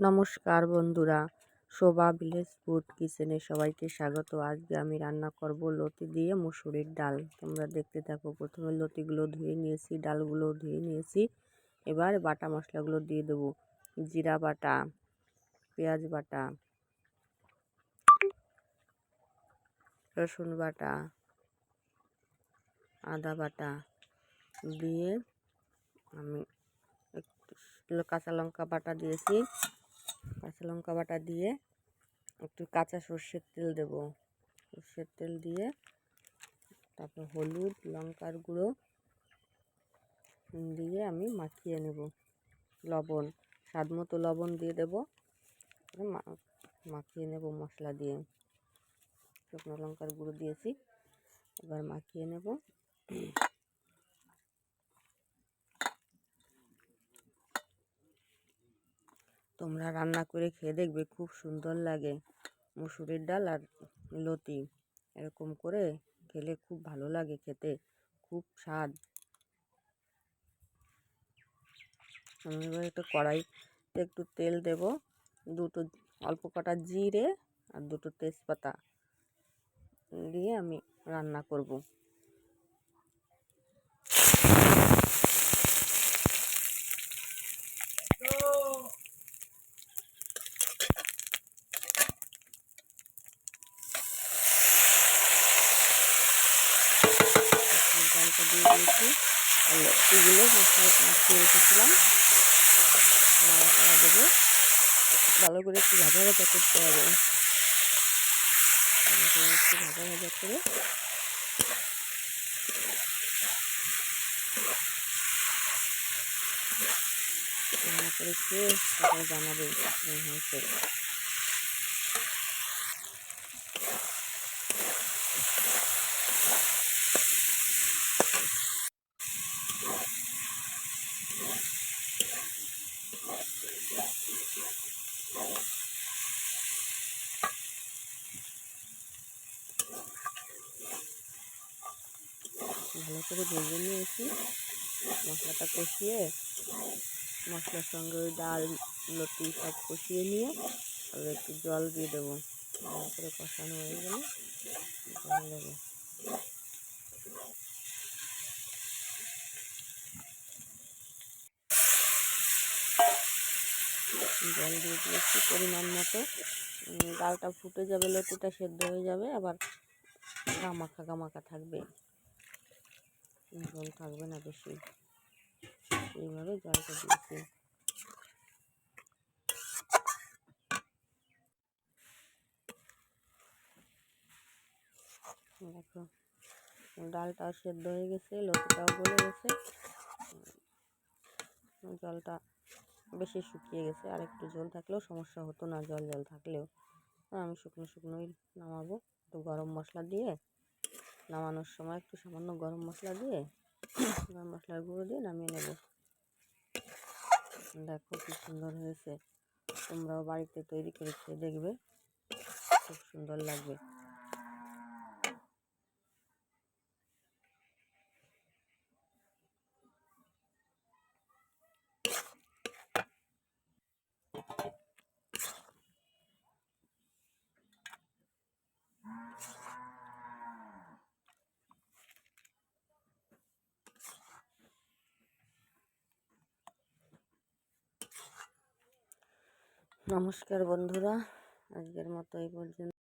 নমস্কার বন্ধুরা, শোভা village food কিচেনে সবাইকে স্বাগত। আজকে আমি রান্না করব লতি দিয়ে মুসুরির ডাল। তোমরা দেখতে থাকো। প্রথমে লতিগুলো ধুয়ে নিয়েছি, ডালগুলো ধুয়ে নিয়েছি। এবার বাটা মশলাগুলো দিয়ে দেবো। জিরা বাটা, পেঁয়াজ বাটা, রসুন বাটা, আদা বাটা দিয়ে আমি একটু কাঁচা লঙ্কা বাটা দিয়েছি। কাঁচা লঙ্কা বাটা দিয়ে একটু কাঁচা সর্ষের তেল দেব। সর্ষের তেল দিয়ে তারপর হলুদ, লঙ্কার গুঁড়ো দিয়ে আমি মাখিয়ে নেব। লবণ, স্বাদ মতো লবণ দিয়ে দেব। মাখিয়ে নেব মশলা দিয়ে। শুকনো লঙ্কার গুঁড়ো দিয়েছি, এবার মাখিয়ে নেব। তোমরা রান্না করে খেয়ে দেখবে, খুব সুন্দর লাগে। মুসুরির ডাল আর লতি এরকম করে খেলে খুব ভালো লাগে খেতে, খুব স্বাদ। আমি এবার একটা কড়াইতে একটু তেল দেব, দুটো অল্প কটা জিরে আর দুটো তেজপাতা দিয়ে আমি রান্না করব। ডালটা দিয়ে দিয়েছি, আর লতিগুলো মাখিয়ে রেখেছিলাম নাড়াচাড়া দেবো। ভালো করে একটু ভাজা ভাজা করতে হবে। একটু ভাজা ভাজা করে রান্না করে খেয়ে তারপরে জানাবে কেমন হয়েছে। ভালো করে ভেজে নিয়েছি। মশলাটা কষিয়ে মশলার সঙ্গে ওই ডাল লতি সব কষিয়ে নিয়ে আর একটু জল দিয়ে দেবো। ভালো করে কষানো হয়ে গেলে জল দেবো। জল দিয়ে দিয়েছি পরিমাণ মতো। ডালটা ফুটে যাবে, লতিটা সেদ্ধ হয়ে যাবে, আবার গামাখা গামাখা থাকবে, জল থাকবে না বেশি। এইভাবে জলটা দিয়েছি। দেখো ডালটাও সেদ্ধ হয়ে গেছে, লতিটাও গলে গেছে, জলটা বেশি শুকিয়ে গেছে। আর একটু জল থাকলেও সমস্যা হতো না, জল জল থাকলেও। আমি শুকনো শুকনোই নামাবো। একটু গরম মশলা দিয়ে নামানোর সময় একটু সামান্য গরম মশলা দিয়ে গরম মশলার গুঁড়ো দিয়ে নামিয়ে নেব। দেখো কি সুন্দর হয়েছে। তোমরাও বাড়িতে তৈরি করে খেয়ে দেখবে, খুব সুন্দর লাগবে। নমস্কার বন্ধুরা, আজকের মতো এই পর্যন্ত।